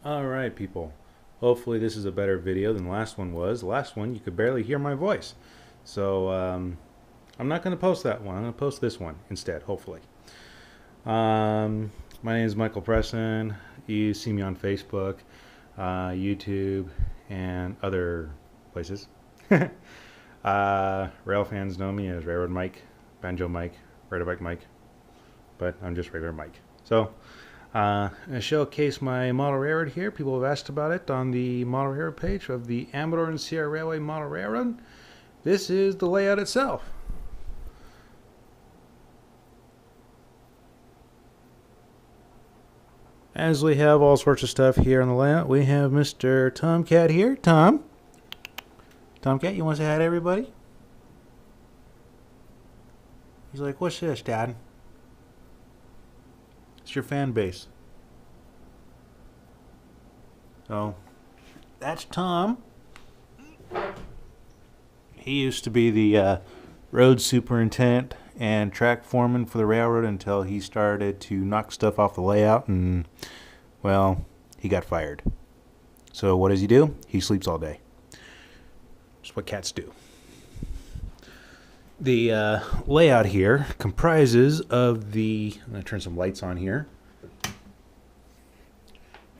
Alright people, hopefully this is a better video than the last one was. The last one you could barely hear my voice. So I'm not going to post that one. I'm going to post this one instead, hopefully. My name is Michael Preston. You see me on Facebook, YouTube, and other places. Rail fans know me as Railroad Mike, Banjo Mike, Rider Bike Mike, but I'm just regular Mike. So I showcase my model railroad here. People have asked about it on the model railroad page of the Amador and Sierra Railway model railroad. This is the layout itself. As we have all sorts of stuff here on the layout, we have Mr. Tomcat here. Tomcat, you want to say hi to everybody? He's like, what's this, Dad? It's your fan base. So, that's Tom. He used to be the road superintendent and track foreman for the railroad until he started to knock stuff off the layout and, well, he got fired. So what does he do? He sleeps all day. That's what cats do. The layout here comprises of the... I'm going to turn some lights on here.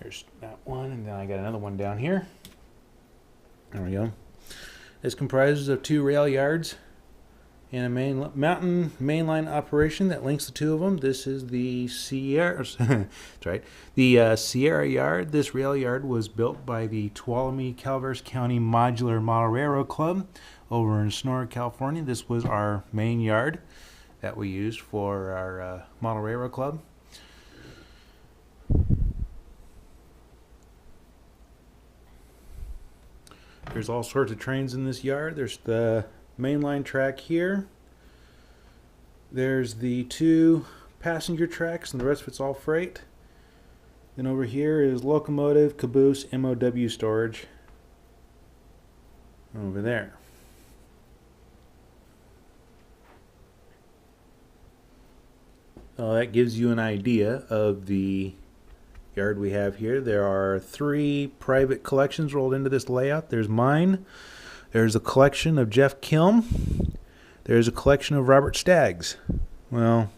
There's that one, and then I got another one down here. There we go. This comprises of 2 rail yards and a mountain mainline operation that links the 2 of them. This is the Sierra. That's right. The Sierra Yard. This rail yard was built by the Tuolumne Calaveras County Modular Model Railroad Club over in Sonora, California. This was our main yard that we used for our Model Railroad Club. There's all sorts of trains in this yard. There's the mainline track here. There's the 2 passenger tracks, and the rest of it's all freight. Then over here is locomotive, caboose, MOW storage. Over there. That gives you an idea of the yard we have here. There are 3 private collections rolled into this layout. There's mine. There's a collection of Jeff Kilm. There's a collection of Robert Staggs. Well,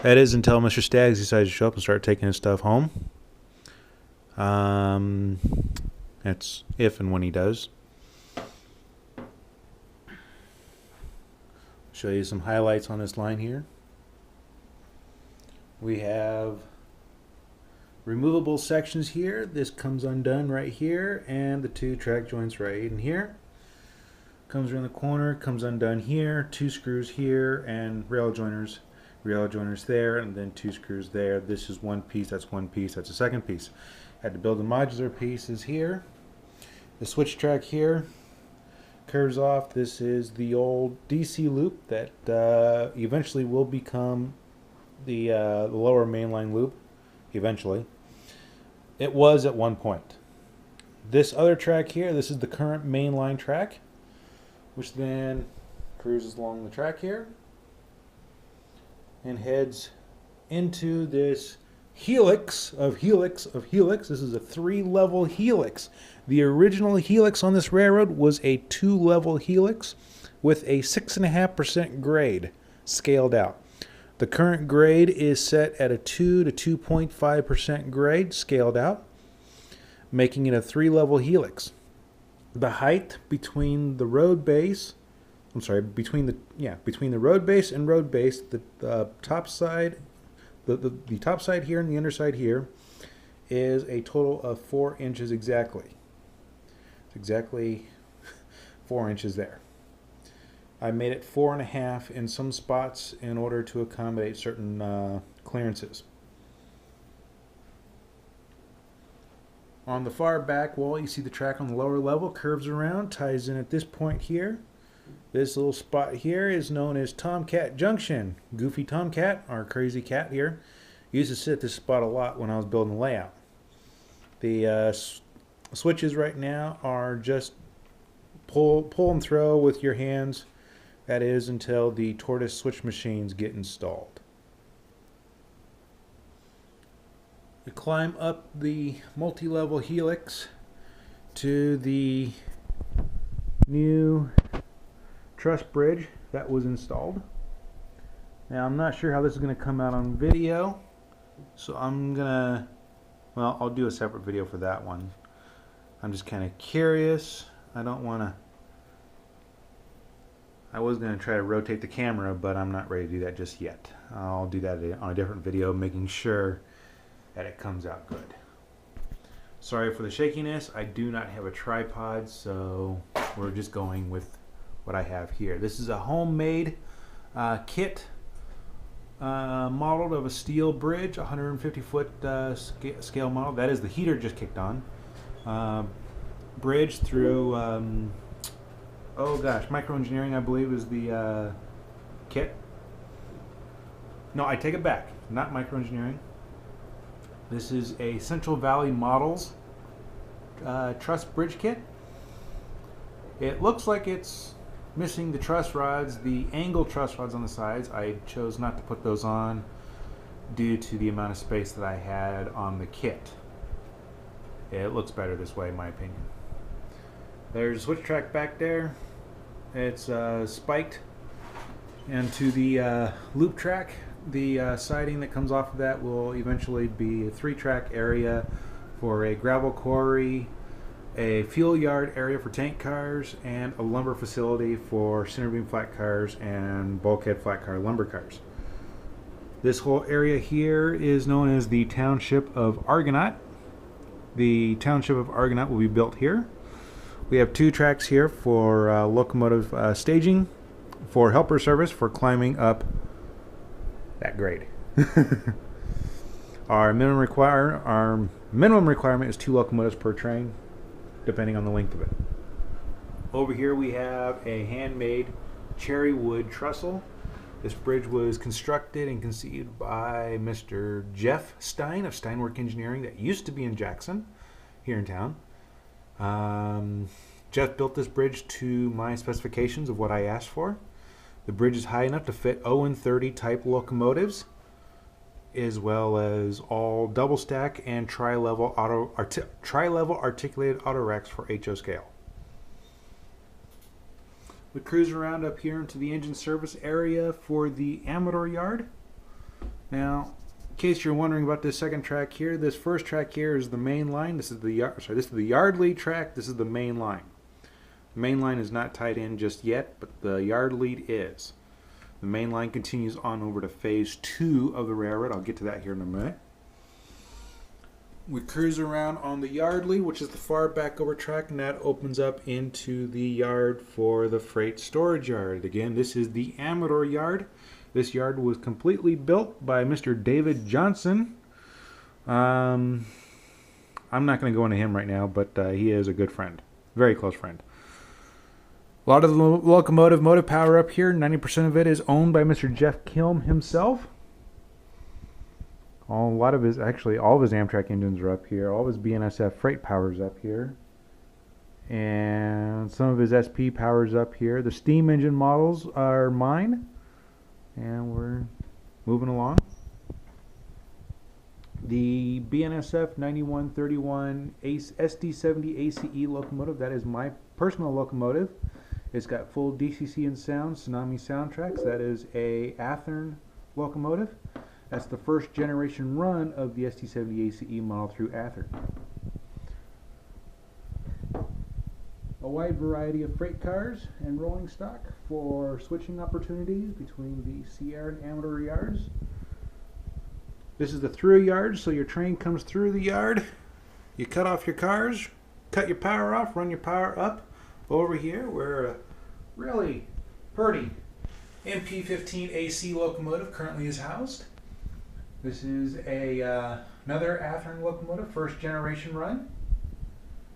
that is until Mr. Staggs decides to show up and start taking his stuff home. That's if and when he does. Show you some highlights on this line here. We have removable sections here. This comes undone right here, and the 2 track joints right in here. Comes around the corner, comes undone here, 2 screws here, and rail joiners there, and then 2 screws there. This is 1 piece, that's 1 piece, that's a second piece. Had to build the modular pieces here. The switch track here curves off. This is the old DC loop that eventually will become the lower mainline loop. Eventually. It was at one point. This other track here, this is the current mainline track, which then cruises along the track here and heads into this helix of helix of helix. This is a 3-level helix. The original helix on this railroad was a 2-level helix with a 6.5% grade scaled out. The current grade is set at a 2 to 2.5% grade scaled out, making it a 3-level helix. The height between the road base, between the road base and road base, the top side, the top side here and the underside here is a total of 4 inches exactly. It's exactly 4 inches there. I made it 4.5 in some spots in order to accommodate certain clearances. On the far back wall, you see the track on the lower level curves around, ties in at this point here. This little spot here is known as Tomcat Junction. Goofy Tomcat, our crazy cat here, used to sit at this spot a lot when I was building the layout. The switches right now are just pull and throw with your hands. That is until the tortoise switch machines get installed. You climb up the multi-level helix to the new truss bridge that was installed. Now I'm not sure how this is going to come out on video, so I'll do a separate video for that one. I'm just kind of curious. I was going to try to rotate the camera, but I'm not ready to do that just yet. I'll do that on a different video, making sure that it comes out good. Sorry for the shakiness. I do not have a tripod, so we're just going with what I have here. This is a homemade kit modeled of a steel bridge, 150-foot scale model. That is the heater just kicked on. Bridge through, oh gosh, microengineering, I believe, is the kit. No, I take it back. Not microengineering. This is a Central Valley Models truss bridge kit. It looks like it's missing the truss rods, the angle truss rods on the sides. I chose not to put those on due to the amount of space that I had on the kit. It looks better this way, in my opinion. There's a switch track back there. It's spiked into the loop track. The siding that comes off of that will eventually be a 3-track area for a gravel quarry, a fuel yard area for tank cars, and a lumber facility for center beam flat cars and bulkhead flat car lumber cars. This whole area here is known as the Township of Argonaut. The Township of Argonaut will be built here. We have 2 tracks here for locomotive staging, for helper service, for climbing up that grade. Our minimum requirement is 2 locomotives per train, depending on the length of it. Over here we have a handmade cherry wood trestle. This bridge was constructed and conceived by Mr. Jeff Stein of Steinwork Engineering, that used to be in Jackson, here in town. Jeff built this bridge to my specifications of what I asked for. The bridge is high enough to fit Owen 30 type locomotives, as well as all double stack and tri-level articulated auto racks for HO scale. We cruise around up here into the engine service area for the Amador yard. Now, in case you're wondering about this second track here, this first track here is the main line. This is the yard lead track. This is the main line. The main line is not tied in just yet, but the yard lead is. The main line continues on over to phase 2 of the railroad. I'll get to that here in a minute. We cruise around on the yard lead, which is the far back over track, and that opens up into the yard for the freight storage yard. Again, this is the Amador yard. This yard was completely built by Mr. David Johnson. I'm not going to go into him right now, but he is a good friend. Very close friend. A lot of the locomotive motive power up here, 90% of it is owned by Mr. Jeff Kilm himself. All of his Amtrak engines are up here. All of his BNSF freight power's up here. And some of his SP power's up here. The steam engine models are mine. And we're moving along. The BNSF 9131 SD70 ACE locomotive, that is my personal locomotive. It's got full DCC and sound, Tsunami soundtracks. That is a Athearn locomotive. That's the first generation run of the SD70 ACE model through Athearn. A wide variety of freight cars and rolling stock for switching opportunities between the Sierra and Amador yards. This is the through yard, so your train comes through the yard. You cut off your cars, cut your power off, run your power up. Over here, where a really pretty MP15 AC locomotive currently is housed. This is another Athearn locomotive, first generation run.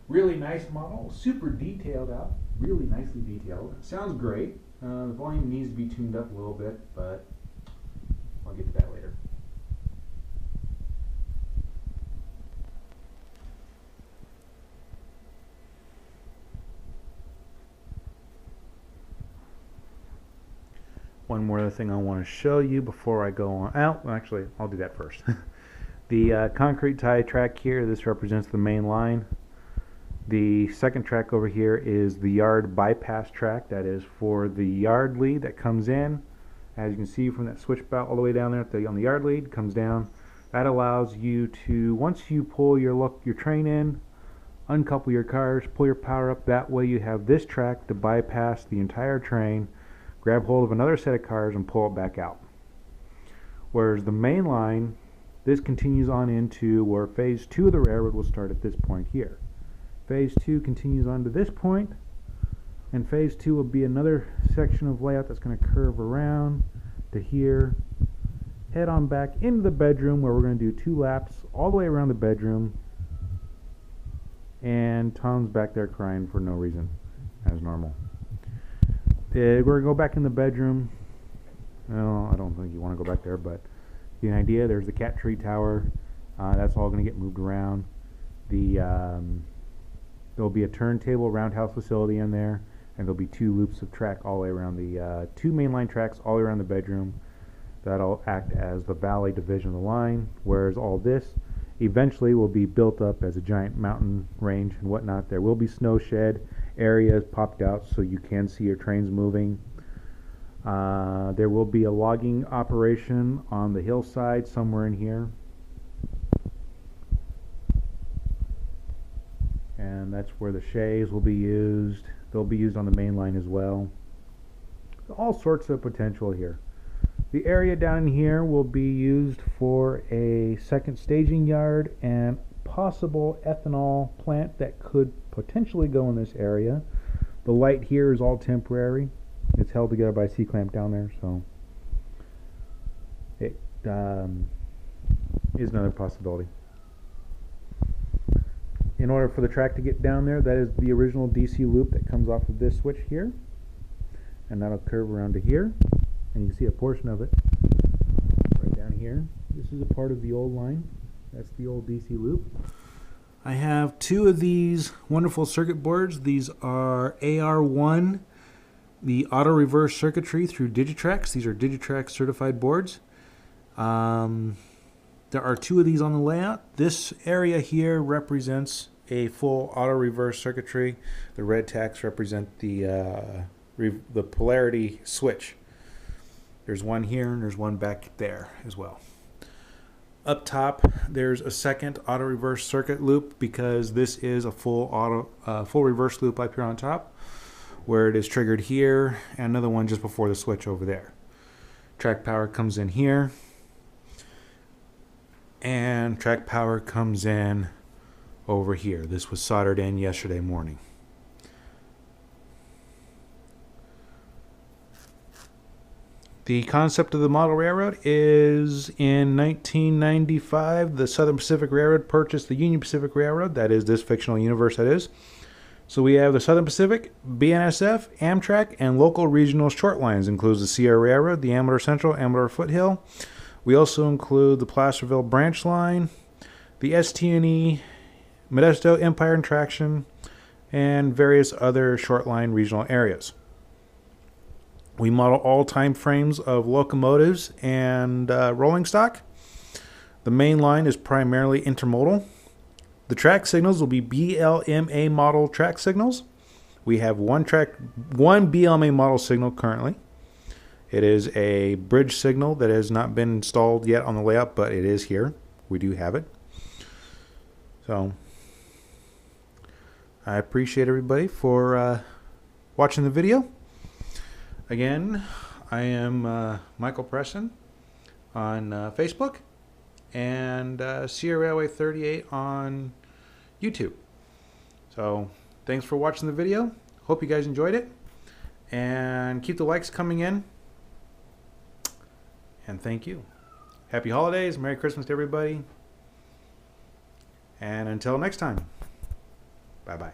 Really nice model, super detailed out, really nicely detailed. Sounds great. The volume needs to be tuned up a little bit, but I'll get to that later. One more other thing I want to show you before I go on out. Well, actually, I'll do that first. The concrete tie track here, this represents the main line. The second track over here is the yard bypass track. That is for the yard lead that comes in. As you can see from that switch belt all the way down there on the yard lead, comes down. That allows you to, once you pull your train in, uncouple your cars, pull your power up. That way you have this track to bypass the entire train, grab hold of another set of cars and pull it back out. Whereas the main line, this continues on into where phase 2 of the railroad will start at this point here. Phase 2 continues on to this point, and phase 2 will be another section of layout that's going to curve around to here, head on back into the bedroom where we're going to do 2 laps all the way around the bedroom, and Tom's back there crying for no reason, as normal. We're going to go back in the bedroom. No, I don't think you want to go back there, but the idea, there's the cat tree tower. That's all going to get moved around. There'll be a turntable roundhouse facility in there, and there'll be 2 loops of track all the way around the 2 mainline tracks all the way around the bedroom. That'll act as the valley division of the line, whereas all this eventually will be built up as a giant mountain range and whatnot. There will be snow shed areas popped out so you can see your trains moving. There will be a logging operation on the hillside somewhere in here. And that's where the shays will be used. They'll be used on the main line as well. All sorts of potential here. The area down here will be used for a second staging yard and possible ethanol plant that could potentially go in this area. The light here is all temporary. It's held together by a C-clamp down there, so it is another possibility. In order for the track to get down there, that is the original DC loop that comes off of this switch here, and that'll curve around to here, and you can see a portion of it right down here. This is a part of the old line. That's the old DC loop. I have 2 of these wonderful circuit boards. These are AR1, the auto reverse circuitry through Digitrax. These are Digitrax certified boards. There are 2 of these on the layout. This area here represents a full auto reverse circuitry. The red tacks represent the polarity switch. There's one here and there's one back there as well. Up top, there's a second auto reverse circuit loop because this is a full reverse loop up here on top, where it is triggered here, and another one just before the switch over there. Track power comes in here, and track power comes in over here. This was soldered in yesterday morning. The concept of the model railroad is in 1995, the Southern Pacific Railroad purchased the Union Pacific Railroad. That is this fictional universe that is. So we have the Southern Pacific, BNSF, Amtrak, and local regional short lines. Includes the Sierra Railroad, the Amador Central, Amador Foothill. We also include the Placerville Branch Line, the ST&E, Modesto, Empire and Traction, and various other short line regional areas. We model all time frames of locomotives and rolling stock. The main line is primarily intermodal. The track signals will be BLMA model track signals. We have one BLMA model signal currently. It is a bridge signal that has not been installed yet on the layout, but it is here. We do have it. So I appreciate everybody for watching the video. Again, I am Michael Preston on Facebook and Sierra Railway 38 on YouTube. So thanks for watching the video. Hope you guys enjoyed it, and keep the likes coming in. And thank you. Happy holidays, Merry Christmas to everybody, and until next time, bye bye.